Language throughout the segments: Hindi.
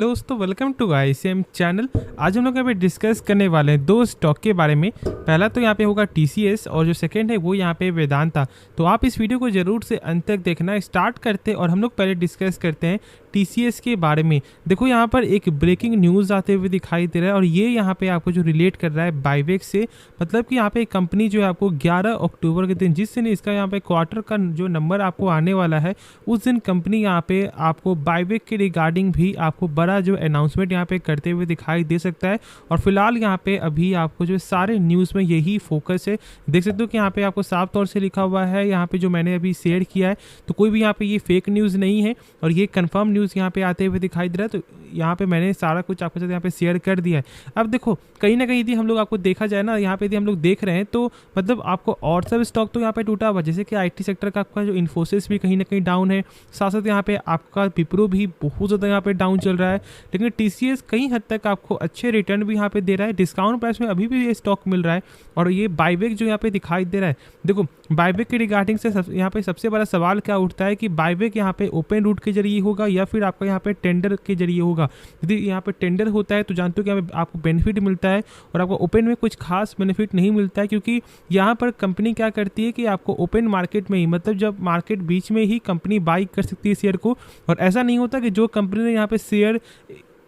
दोस्तों वेलकम टू आईसीएम चैनल। आज हम लोग यहाँ पे डिस्कस करने वाले हैं दो स्टॉक के बारे में। पहला तो यहाँ पे होगा टीसीएस और जो सेकंड है वो यहाँ पे वेदांता। तो आप इस वीडियो को जरूर से अंत तक देखना। स्टार्ट करते और हम लोग पहले डिस्कस करते हैं टीसीएस के बारे में। देखो यहाँ पर एक ब्रेकिंग न्यूज़ आते हुए दिखाई दे रहा है और ये यहाँ पे आपको जो रिलेट कर रहा है बायवेक से। मतलब कि यहाँ पे कंपनी जो है आपको 11 अक्टूबर के दिन, जिस दिन इसका यहाँ पे क्वार्टर का जो नंबर आपको आने वाला है, उस दिन कंपनी यहाँ पे आपको बायवेक के रिगार्डिंग भी आपको बड़ा जो अनाउंसमेंट यहाँ पे करते हुए दिखाई दे सकता है। और फिलहाल यहाँ पे अभी आपको जो सारे न्यूज़ में यही फोकस है। देख सकते हो कि यहाँ पे आपको साफ तौर से लिखा हुआ है यहाँ पे जो मैंने अभी शेयर किया है, तो कोई भी यहाँ पे ये फेक न्यूज़ नहीं है और ये कंफर्म न्यूज़ यहाँ पे आते हुए दिखाई दे रहा है। तो यहाँ पे मैंने सारा कुछ आपके साथ यहाँ पे शेयर कर दिया है। अब देखो कहीं ना कहीं यदि हम लोग आपको देखा जाए ना, यहाँ पे यदि हम लोग देख रहे हैं तो मतलब आपको और सब स्टॉक तो यहाँ पे टूटा हुआ, जैसे कि आईटी सेक्टर का आपका जो इन्फोसिस भी कहीं ना कहीं डाउन है, साथ साथ यहाँ पे आपका विप्रो भी बहुत ज़्यादा यहाँ पे डाउन चल रहा है। लेकिन टीसीएस कई हद तक आपको अच्छे रिटर्न भी यहाँ पे दे रहा है, डिस्काउंट प्राइस में अभी भी ये स्टॉक मिल रहा है। और ये बायवेक जो यहाँ पे दिखाई दे रहा है, देखो बायवेक के रिगार्डिंग से यहाँ पे सबसे बड़ा सवाल क्या उठता है कि बायवेक यहाँ पे ओपन रूट के जरिए होगा या फिर आपका यहाँ पे टेंडर के जरिए होगा। यदि यहाँ पे टेंडर होता है तो जानते हो कि यहाँ पे आपको बेनिफिट मिलता है और आपको ओपन में कुछ खास बेनिफिट नहीं मिलता है, क्योंकि यहाँ पर कंपनी क्या करती है कि आपको ओपन मार्केट में ही, मतलब जब मार्केट बीच में ही कंपनी बाई कर सकती है शेयर को। और ऐसा नहीं होता कि जो कंपनी ने यहाँ पे शेयर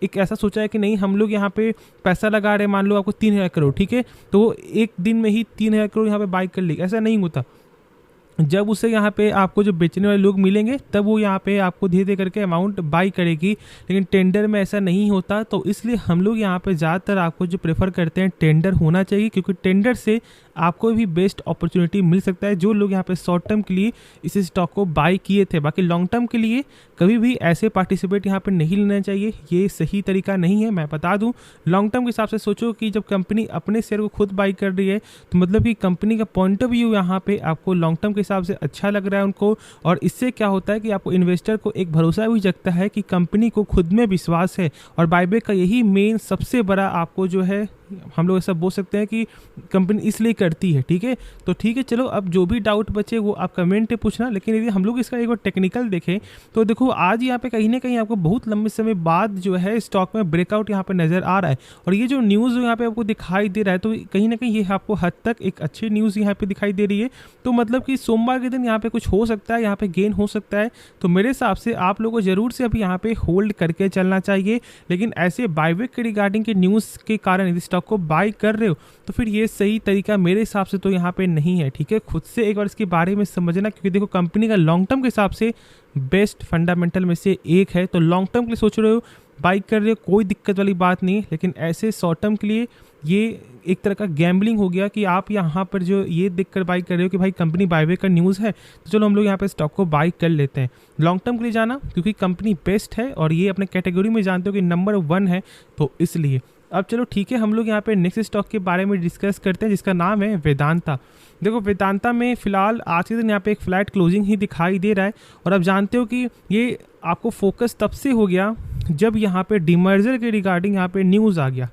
एक ऐसा सोचा है कि नहीं हम लोग यहाँ पे पैसा लगा रहे हैं, मान लो आपको 3,000 करोड़, ठीक है, तो वो एक दिन में ही 3,000 करोड़ यहाँ पे बाई कर लेगी, ऐसा नहीं होता। जब उसे यहाँ पे आपको जो बेचने वाले लोग मिलेंगे तब वो यहाँ पे आपको धीरे धीरे करके अमाउंट बाई करेगी। लेकिन टेंडर में ऐसा नहीं होता, तो इसलिए हम लोग यहाँ पे ज़्यादातर आपको जो प्रेफर करते हैं टेंडर होना चाहिए, क्योंकि टेंडर से आपको भी बेस्ट अपॉर्चुनिटी मिल सकता है जो लोग यहाँ पे शॉर्ट टर्म के लिए इस स्टॉक को बाई किए थे। बाकी लॉन्ग टर्म के लिए कभी भी ऐसे पार्टिसिपेट यहाँ पे नहीं लेना चाहिए, ये सही तरीका नहीं है। मैं बता दूँ, लॉन्ग टर्म के हिसाब से सोचो कि जब कंपनी अपने शेयर को खुद बाई कर रही है तो मतलब कि कंपनी का पॉइंट ऑफ व्यू यहाँ पे आपको लॉन्ग टर्म के हिसाब से अच्छा लग रहा है उनको। और इससे क्या होता है कि आपको इन्वेस्टर को एक भरोसा भी जगता है कि कंपनी को खुद में विश्वास है। और बायवेक का यही मेन सबसे बड़ा आपको जो है, हम लोग ऐसा बोल सकते हैं कि कंपनी इसलिए करती है, ठीक है। तो ठीक है, चलो अब जो भी डाउट बचे वो आप कमेंट पे पूछना। लेकिन यदि हम लोग इसका एक बार टेक्निकल देखें तो देखो आज यहाँ पे कहीं ना कहीं आपको बहुत लंबे समय बाद जो है स्टॉक में ब्रेकआउट यहाँ पे नज़र आ रहा है। और ये जो न्यूज़ यहाँ पे आपको दिखाई दे रहा है, तो कहीं ना कहीं ये आपको हद तक एक अच्छी न्यूज़ यहाँ पे दिखाई दे रही है। तो मतलब कि सोमवार के दिन यहाँ पे कुछ हो सकता है, यहाँ पे गेन हो सकता है। तो मेरे हिसाब से आप लोगों को जरूर से अभी यहाँ पे होल्ड करके चलना चाहिए। लेकिन ऐसे बायवेक के रिगार्डिंग के न्यूज़ के कारण यदि स्टॉक को बाई कर रहे हो तो फिर ये सही तरीका मेरे हिसाब से तो यहाँ पे नहीं है, ठीक है। खुद से एक बार इसके बारे में समझना, क्योंकि देखो कंपनी का लॉन्ग टर्म के हिसाब से बेस्ट फंडामेंटल में से एक है। तो लॉन्ग टर्म के लिए सोच रहे हो, बाई कर रहे हो, कोई दिक्कत वाली बात नहीं है। लेकिन ऐसे शॉर्ट टर्म के लिए ये एक तरह का गैम्बलिंग हो गया कि आप यहाँ पर जो ये देखकर बाई कर रहे हो कि भाई कंपनी बायवेक का न्यूज़ है तो चलो हम लोग यहाँ पे स्टॉक को बाई कर लेते हैं। लॉन्ग टर्म के लिए जाना, क्योंकि कंपनी बेस्ट है और ये अपने कैटेगरी में जानते हो कि नंबर 1 है, तो इसलिए। अब चलो ठीक है, हम लोग यहाँ पे नेक्स्ट स्टॉक के बारे में डिस्कस करते हैं जिसका नाम है वेदांता। देखो वेदांता में फिलहाल आज के दिन यहाँ पे एक फ्लैट क्लोजिंग ही दिखाई दे रहा है। और अब जानते हो कि ये आपको फोकस तब से हो गया जब यहाँ पे डिमर्जर के रिगार्डिंग यहाँ पे न्यूज़ आ गया।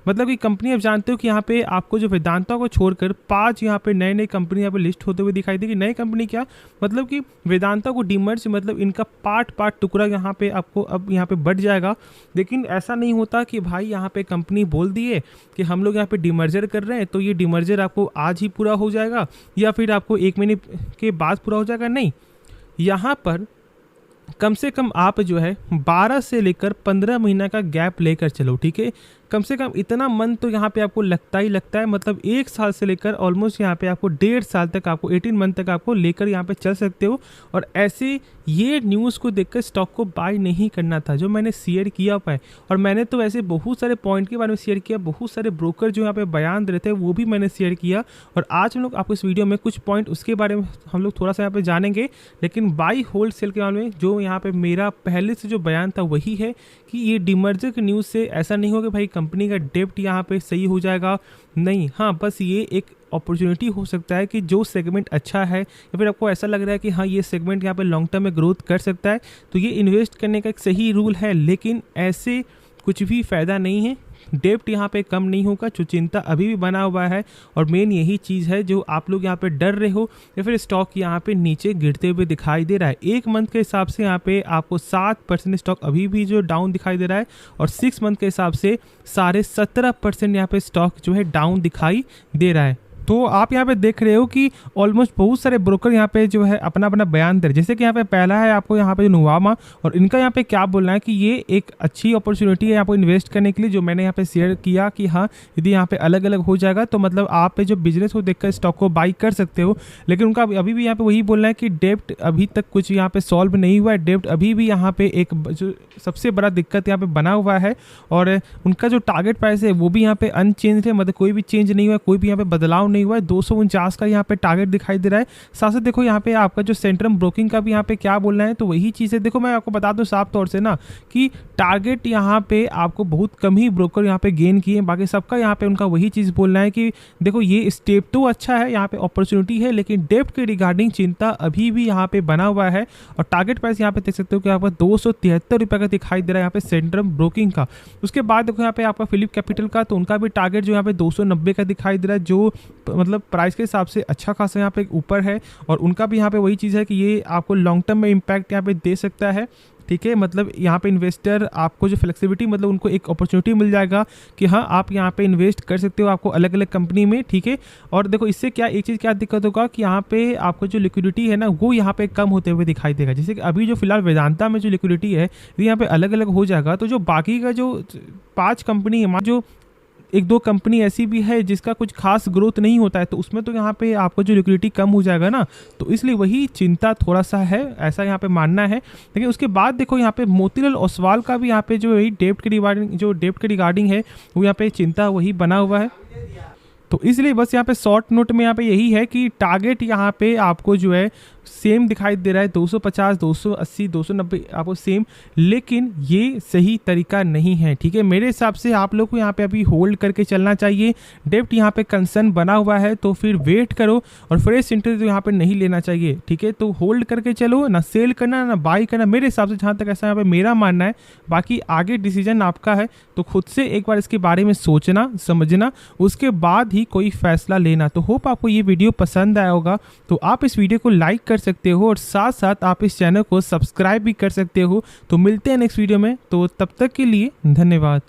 मतलब कि कंपनी अब जानते हो कि यहाँ पे आपको जो वेदांता को छोड़कर 5 यहाँ पे नए नए कंपनी यहाँ पे लिस्ट होते हुए दिखाई देगी। नई कंपनी क्या, मतलब कि वेदांता को डीमर्ज, मतलब इनका पार्ट टुकड़ा यहाँ पे आपको अब यहाँ पे बढ़ जाएगा। लेकिन ऐसा नहीं होता कि भाई यहाँ पे कंपनी बोल दिए कि हम लोग यहाँ पे डीमर्जर कर रहे हैं तो ये डीमर्जर आपको आज ही पूरा हो जाएगा या फिर आपको 1 महीने के बाद पूरा हो जाएगा। नहीं, यहाँ पर कम से कम आप जो है 12 से लेकर 15 महीना का गैप लेकर चलो, ठीक है। कम से कम इतना मन तो यहाँ पे आपको लगता ही लगता है। मतलब 1 साल से लेकर ऑलमोस्ट यहाँ पे आपको 1.5 साल तक, आपको 18 मंथ तक आपको लेकर यहाँ पे चल सकते हो। और ऐसे ये न्यूज़ को देखकर स्टॉक को बाय नहीं करना था जो मैंने शेयर किया पाए। और मैंने तो ऐसे बहुत सारे पॉइंट के बारे में शेयर किया, बहुत सारे ब्रोकर जो यहाँ पे बयान दे रहे थे वो भी मैंने शेयर किया। और आज हम लोग आपको इस वीडियो में कुछ पॉइंट उसके बारे में हम लोग थोड़ा सा यहाँ पे जानेंगे। लेकिन बाई होल्ड सेल के बारे में जो यहाँ पे मेरा पहले से जो बयान था वही है कि ये डीमर्जर की न्यूज़ से ऐसा नहीं होगा भाई कंपनी का डेब्ट यहाँ पे सही हो जाएगा, नहीं। हाँ, बस ये एक अपॉर्चुनिटी हो सकता है कि जो सेगमेंट अच्छा है या फिर आपको ऐसा लग रहा है कि हाँ ये सेगमेंट यहाँ पे लॉन्ग टर्म में ग्रोथ कर सकता है, तो ये इन्वेस्ट करने का एक सही रूल है। लेकिन ऐसे कुछ भी फ़ायदा नहीं है, डेप्ट यहाँ पे कम नहीं होगा, जो चिंता अभी भी बना हुआ है। और मेन यही चीज़ है जो आप लोग यहाँ पे डर रहे हो या फिर स्टॉक यहाँ पे नीचे गिरते हुए दिखाई दे रहा है। एक मंथ के हिसाब से यहाँ पे आपको 7% स्टॉक अभी भी जो डाउन दिखाई दे रहा है, और 6 मंथ के हिसाब से 17.5% यहाँ पे स्टॉक जो है डाउन दिखाई दे रहा है। तो आप यहाँ पे देख रहे हो कि ऑलमोस्ट बहुत सारे ब्रोकर यहाँ पे जो है अपना अपना बयान दे रहे हैं। जैसे कि यहाँ पे पहला है आपको यहाँ पे जो नुवामा, और इनका यहाँ पे क्या बोलना है कि ये एक अच्छी अपॉर्चुनिटी है आपको इन्वेस्ट करने के लिए, जो मैंने यहाँ पे शेयर किया कि हाँ यदि यहाँ पे अलग अलग हो जाएगा तो मतलब आप जो बिजनेस हो देखकर स्टॉक को बाई कर सकते हो। लेकिन उनका अभी भी यहाँ पे वही बोलना है कि डेप्ट अभी तक कुछ यहाँ पे सॉल्व नहीं हुआ है, डेप्ट अभी भी यहाँ पे एक जो सबसे बड़ा दिक्कत यहाँ पे बना हुआ है। और उनका जो टारगेट प्राइस है वो भी यहाँ पे अनचेंज है, मतलब कोई भी चेंज नहीं हुआ है, कोई भी यहाँ पे बदलाव नहीं हुआ है। 249 का यहाँ पे टारगेट दिखाई दे रहा है। साथ साथ देखो यहाँ पे आपका जो सेंट्रम ब्रोकिंग का भी यहाँ पे क्या बोलना है, तो वही चीज़ है। देखो मैं आपको बता दूं साफ तौर से ना कि टारगेट यहाँ पे आपको बहुत कम ही ब्रोकर यहाँ पे गेन किए, बाकी सबका यहाँ पे उनका वही चीज़ बोलना है कि देखो ये स्टेप तो अच्छा है, यहाँ पे अपॉर्चुनिटी है, लेकिन डेप्ट के रिगार्डिंग चिंता अभी भी यहाँ पे बना हुआ है। और टारगेट प्राइस यहाँ पे देख सकते हो कि आपका 273 रुपये का दिखाई दे रहा है यहाँ पे सेंट्रम ब्रोकिंग का। उसके बाद देखो यहाँ पे आपका फिलिप कैपिटल का, तो उनका भी टारगेट जो यहाँ पे 290 का दिखाई दे रहा है, जो मतलब प्राइस के हिसाब से अच्छा खासा यहाँ पे ऊपर है। और उनका भी यहाँ पे वही चीज़ है कि ये आपको लॉन्ग टर्म में इम्पैक्ट यहाँ पे दे सकता है। ठीक है, मतलब यहाँ पे इन्वेस्टर आपको जो फ्लेक्सिबिलिटी, मतलब उनको एक अपॉर्चुनिटी मिल जाएगा कि हाँ आप यहाँ पे इन्वेस्ट कर सकते हो आपको अलग अलग कंपनी में। ठीक है, और देखो इससे क्या एक चीज़ क्या दिक्कत होगा कि यहाँ पे आपको जो लिक्विडिटी है ना वो यहाँ पे कम होते हुए दिखाई देगा। जैसे कि अभी जो फिलहाल वेदांता में जो लिक्विडिटी है यदि यहाँ पे अलग अलग हो जाएगा तो जो बाकी का जो 5 कंपनी है, जो 1-2 कंपनी ऐसी भी है जिसका कुछ खास ग्रोथ नहीं होता है, तो उसमें तो यहाँ पे आपको जो लिक्विडिटी कम हो जाएगा ना, तो इसलिए वही चिंता थोड़ा सा है, ऐसा यहाँ पे मानना है। लेकिन उसके बाद देखो यहाँ पे मोतीलाल ओसवाल का भी यहाँ पे जो डेप्ट के रिगार्डिंग है वो यहाँ पे चिंता वही बना हुआ है। तो इसलिए बस यहाँ पे शॉर्ट नोट में यहाँ पे यही है कि टारगेट यहाँ पे आपको जो है सेम दिखाई दे रहा है, 250, 280, 290 आपको सेम, लेकिन ये सही तरीका नहीं है। ठीक है, मेरे हिसाब से आप लोग को यहाँ पे अभी होल्ड करके चलना चाहिए। डेप्ट यहाँ पे कंसर्न बना हुआ है तो फिर वेट करो, और फ्रेश एंट्री तो यहाँ पे नहीं लेना चाहिए। ठीक है, तो होल्ड करके चलो, ना सेल करना ना बाई करना, मेरे हिसाब से जहाँ तक ऐसा यहाँ पे मेरा मानना है। बाकी आगे डिसीजन आपका है, तो खुद से एक बार इसके बारे में सोचना समझना, उसके बाद ही कोई फैसला लेना। तो होप आपको ये वीडियो पसंद आया होगा, तो आप इस वीडियो को लाइक कर सकते हो और साथ साथ आप इस चैनल को सब्सक्राइब भी कर सकते हो। तो मिलते हैं नेक्स्ट वीडियो में, तो तब तक के लिए धन्यवाद।